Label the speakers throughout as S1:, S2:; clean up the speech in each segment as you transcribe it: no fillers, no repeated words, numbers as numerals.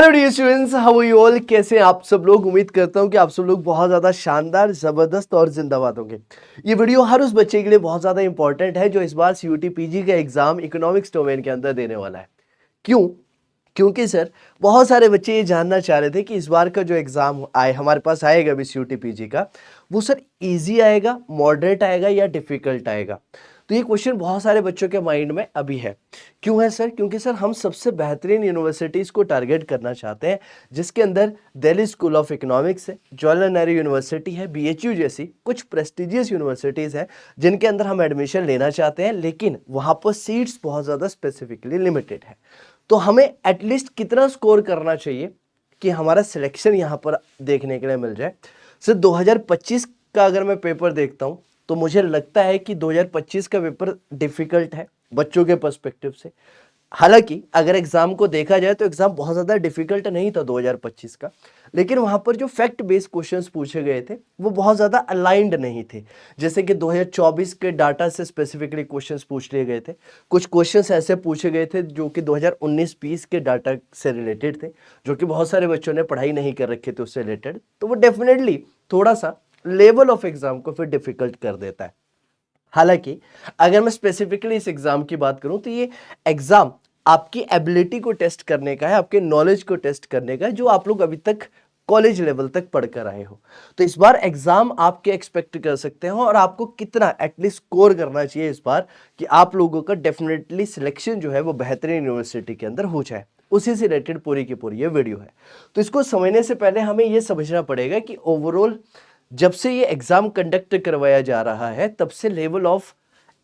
S1: Hello dear students, how are you all. कैसे हैं आप सब लोग। उम्मीद करता हूं कि आप सब लोग बहुत ज़्यादा शानदार, ज़बरदस्त और जिंदाबाद होंगे। ये वीडियो हर उस बच्चे के लिए बहुत ज़्यादा इंपॉर्टेंट है जो इस बार सीयूटी पीजी का एग्जाम इकोनॉमिक्स डोमेन के अंदर देने वाला है। क्यों? क्योंकि सर बहुत सारे बच्चे ये जानना चाह रहे थे कि इस बार का जो एग्जाम आए हमारे पास आएगा अभी सीयूटी पीजी का, वो सर इजी आएगा, मॉडरेट आएगा या डिफिकल्ट आएगा। तो ये क्वेश्चन बहुत सारे बच्चों के माइंड में अभी है। क्यों है सर? क्योंकि सर हम सबसे बेहतरीन यूनिवर्सिटीज़ को टारगेट करना चाहते हैं, जिसके अंदर दिल्ली स्कूल ऑफ इकोनॉमिक्स है, जवाहरलाल नेहरू यूनिवर्सिटी है, बीएचयू जैसी कुछ प्रेस्टिजियस यूनिवर्सिटीज़ हैं जिनके अंदर हम एडमिशन लेना चाहते हैं, लेकिन वहाँ पर सीट्स बहुत ज़्यादा स्पेसिफिकली लिमिटेड है। तो हमें एटलीस्ट कितना स्कोर करना चाहिए कि हमारा सिलेक्शन यहाँ पर देखने के लिए मिल जाए। सर 2025 का अगर मैं पेपर देखता हूँ तो मुझे लगता है कि 2025 का पेपर डिफिकल्ट है बच्चों के पर्सपेक्टिव से। हालांकि अगर एग्जाम को देखा जाए तो एग्जाम बहुत ज़्यादा डिफिकल्ट नहीं था 2025 का, लेकिन वहाँ पर जो फैक्ट बेस्ड क्वेश्चंस पूछे गए थे वो बहुत ज़्यादा अलाइंड नहीं थे। जैसे कि 2024 के डाटा से स्पेसिफिकली क्वेश्चंस पूछ लिए गए थे, कुछ क्वेश्चंस ऐसे पूछे गए थे जो कि 2019-20 के डाटा से रिलेटेड थे, जो कि बहुत सारे बच्चों ने पढ़ाई नहीं कर रखे थे उससे रिलेटेड। तो वो डेफिनेटली थोड़ा सा लेवल ऑफ एग्जाम को फिर डिफिकल्ट कर देता है। हालांकि अगर मैं स्पेसिफिकली इस एग्जाम की बात करूं तो ये एग्जाम आपकी एबिलिटी को टेस्ट करने का है, आपके नॉलेज को टेस्ट करने का है, जो आप लोग अभी तक कॉलेज लेवल तक पढ़कर आए हो। तो इस बार एग्जाम आप क्या एक्सपेक्ट कर सकते हो और आपको कितना एटलीस्ट स्कोर करना चाहिए इस बार कि आप लोगों का डेफिनेटली सिलेक्शन जो है वो बेहतरीन यूनिवर्सिटी के अंदर हो जाए। उसी से रिलेटेड पूरी की पूरी ये वीडियो है। तो इसको समझने से पहले हमें यह समझना पड़ेगा कि ओवरऑल जब से ये एग्जाम कंडक्ट करवाया जा रहा है तब से लेवल ऑफ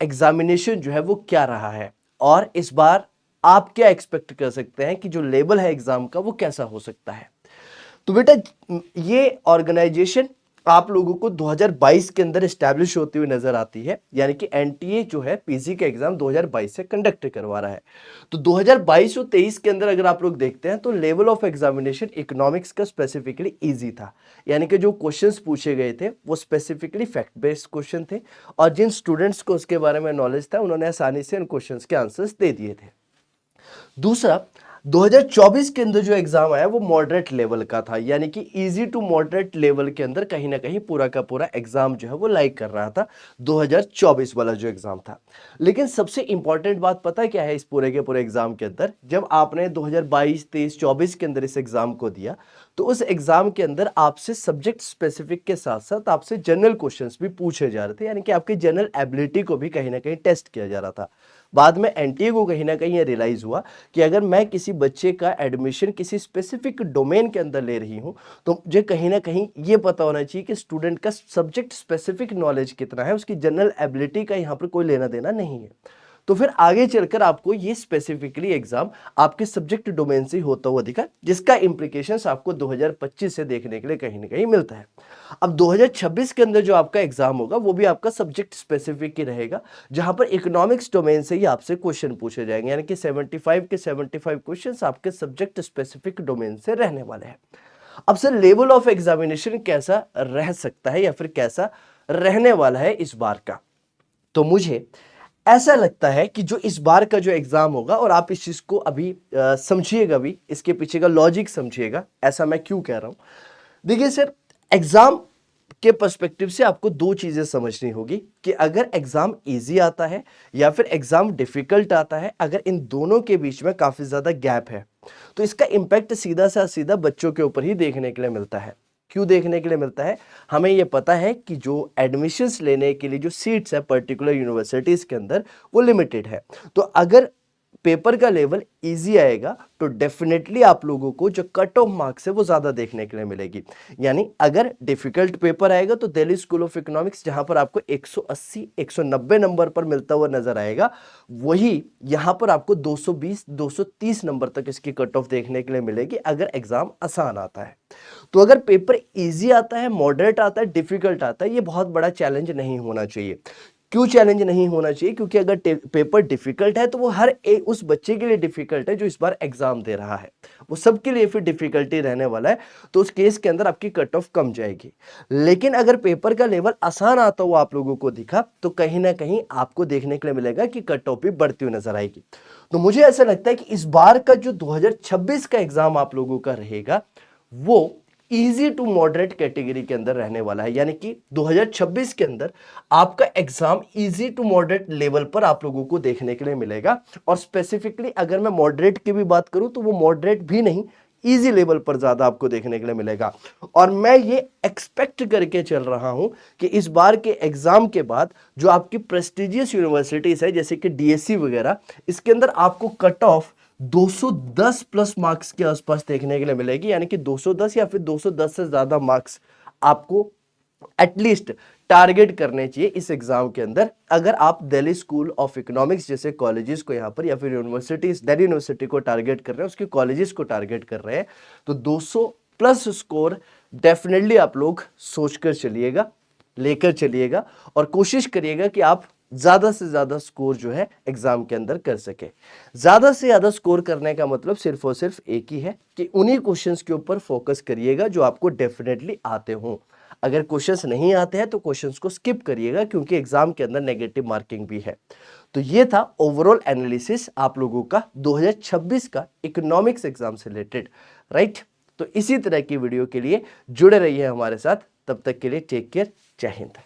S1: एग्जामिनेशन जो है वो क्या रहा है, और इस बार आप क्या एक्सपेक्ट कर सकते हैं कि जो लेवल है एग्जाम का वो कैसा हो सकता है। तो बेटा ये ऑर्गेनाइजेशन आप लोगों को 2022 के अंदर एस्टैब्लिश होती हुई नजर आती है, यानी कि एनटीए जो है पीजी का एग्जाम 2022 से कंडक्ट करवा रहा है। तो 2022 और 23 के अंदर अगर आप लोग देखते हैं तो लेवल ऑफ एग्जामिनेशन इकोनॉमिक्स का स्पेसिफिकली इजी था, यानी कि जो क्वेश्चंस पूछे गए थे वो स्पेसिफिकली फैक्ट बेस्ड क्वेश्चन थे, और जिन स्टूडेंट्स को उसके बारे में नॉलेज था उन्होंने आसानी से उन क्वेश्चंस के आंसर्स दे दिए थे। दूसरा, 2024 के अंदर जो एग्जाम आया वो मॉडरेट लेवल का था, यानी कि इजी टू मॉडरेट लेवल के अंदर कहीं ना कहीं पूरा का पूरा एग्जाम जो है वो लाइक कर रहा था 2024 वाला जो एग्जाम था। लेकिन सबसे इंपॉर्टेंट बात पता है क्या है इस पूरे के पूरे एग्जाम के अंदर? जब आपने 2022, 23, 24 के अंदर इस एग्जाम को दिया तो उस एग्जाम के अंदर आपसे सब्जेक्ट स्पेसिफिक के साथ साथ आपसे जनरल क्वेश्चंस भी पूछे जा रहे थे, यानी कि आपकी जनरल एबिलिटी को भी कहीं ना कहीं टेस्ट किया जा रहा था। बाद में एनटीए को कहीं ना कहीं ये रियलाइज हुआ कि अगर मैं किसी बच्चे का एडमिशन किसी स्पेसिफिक डोमेन के अंदर ले रही हूं तो मुझे कहीं ना कहीं ये पता होना चाहिए कि स्टूडेंट का सब्जेक्ट स्पेसिफिक नॉलेज कितना है, उसकी जनरल एबिलिटी का यहाँ पर कोई लेना देना नहीं है। तो फिर आगे चलकर आपको ये स्पेसिफिकली एग्जाम आपके सब्जेक्ट डोमेन से होता हुआ दिखा, जिसका इंप्लीकेशंस आपको 2025 से देखने के लिए कहीं ना कहीं मिलता है। अब 2026 के अंदर जो आपका एग्जाम होगा वो भी आपका सब्जेक्ट स्पेसिफिक ही रहेगा, जहां पर इकोनॉमिक्स डोमेन से ही आपसे क्वेश्चन पूछे जाएंगे, यानी कि 75 के 75 क्वेश्चंस आपके सब्जेक्ट स्पेसिफिक डोमेन से रहने वाले हैं। अब सर लेवल ऑफ एग्जामिनेशन कैसा रह सकता है या फिर कैसा रहने वाला है इस बार का? तो मुझे ऐसा लगता है कि जो इस बार का जो एग्जाम होगा, और आप इस चीज को अभी समझिएगा भी, इसके पीछे का लॉजिक समझिएगा ऐसा मैं क्यों कह रहा हूं। देखिए सर, एग्जाम के पर्सपेक्टिव से आपको दो चीजें समझनी होगी कि अगर एग्जाम इजी आता है या फिर एग्जाम डिफिकल्ट आता है, अगर इन दोनों के बीच में काफी ज्यादा गैप है तो इसका इंपैक्ट सीधा सा सीधा बच्चों के ऊपर ही देखने के लिए मिलता है। क्यों देखने के लिए मिलता है? हमें यह पता है कि जो एडमिशंस लेने के लिए जो सीट्स है पर्टिकुलर यूनिवर्सिटीज के अंदर वो लिमिटेड है। तो अगर पेपर का लेवल इजी आएगा तो डेफिनेटली आप लोगों को जो कट ऑफ मार्क्स है वो ज्यादा देखने के लिए मिलेगी। यानी अगर डिफिकल्ट पेपर आएगा तो दिल्ली स्कूल ऑफ इकोनॉमिक्स जहां पर आपको 180 190 नंबर पर मिलता हुआ नजर आएगा, वही यहां पर आपको 220 230 नंबर तक इसकी कट ऑफ देखने के लिए मिलेगी अगर एग्जाम आसान आता है। तो अगर पेपर इजी आता है, मॉडरेट आता है, डिफिकल्ट आता है, ये बहुत बड़ा चैलेंज नहीं होना चाहिए। क्यों चैलेंज नहीं होना चाहिए? क्योंकि अगर पेपर डिफिकल्ट है तो वो हर एक उस बच्चे के लिए डिफिकल्ट है जो इस बार एग्जाम दे रहा है, वो सबके लिए फिर डिफिकल्टी रहने वाला है। तो उस केस के अंदर आपकी कट ऑफ कम जाएगी। लेकिन अगर पेपर का लेवल आसान आता हुआ आप लोगों को दिखा तो कहीं ना कहीं आपको देखने के लिए मिलेगा कि कट ऑफ भी बढ़ती हुई नजर आएगी। तो मुझे ऐसा लगता है कि इस बार का जो 2026 का एग्जाम आप लोगों का रहेगा वो इजी टू मॉडरेट कैटेगरी के अंदर रहने वाला है। यानी कि 2026 के अंदर आपका exam easy to moderate level पर आप लोगों को देखने के लिए मिलेगा। और स्पेसिफिकली अगर मैं मॉडरेट की भी बात करूं तो वो मॉडरेट भी नहीं, इजी लेवल पर ज्यादा आपको देखने के लिए मिलेगा। और मैं ये एक्सपेक्ट करके चल रहा हूं कि इस बार के एग्जाम के बाद जो आपकी प्रेस्टिजियस यूनिवर्सिटीज है जैसे कि डीएससी वगैरह, इसके अंदर आपको कट ऑफ 210 प्लस मार्क्स के आसपास देखने के लिए मिलेगी। यानी कि 210 या फिर 210 से ज्यादा मार्क्स आपको एटलीस्ट टारगेट करने चाहिए इस एग्जाम के अंदर। अगर आप दिल्ली स्कूल ऑफ इकोनॉमिक्स जैसे कॉलेजेस को यहां पर या फिर यूनिवर्सिटीज, दिल्ली यूनिवर्सिटी को टारगेट कर रहे हैं, उसके कॉलेजेस को टारगेट कर रहे हैं, तो 200 प्लस स्कोर डेफिनेटली आप लोग सोचकर चलिएगा, लेकर चलिएगा और कोशिश करिएगा कि आप ज्यादा से ज्यादा स्कोर जो है एग्जाम के अंदर कर सके। ज्यादा से ज्यादा स्कोर करने का मतलब सिर्फ और सिर्फ एक ही है कि उन्हीं क्वेश्चंस के ऊपर फोकस करिएगा जो आपको डेफिनेटली आते हों। अगर क्वेश्चंस नहीं आते हैं तो क्वेश्चंस को स्किप करिएगा क्योंकि एग्जाम के अंदर नेगेटिव मार्किंग भी है। तो ये था ओवरऑल एनालिसिस आप लोगों का 2026 का इकोनॉमिक्स एग्जाम से रिलेटेड, राइट। तो इसी तरह की वीडियो के लिए जुड़े रहिए हमारे साथ। तब तक के लिए टेक केयर, जय हिंद।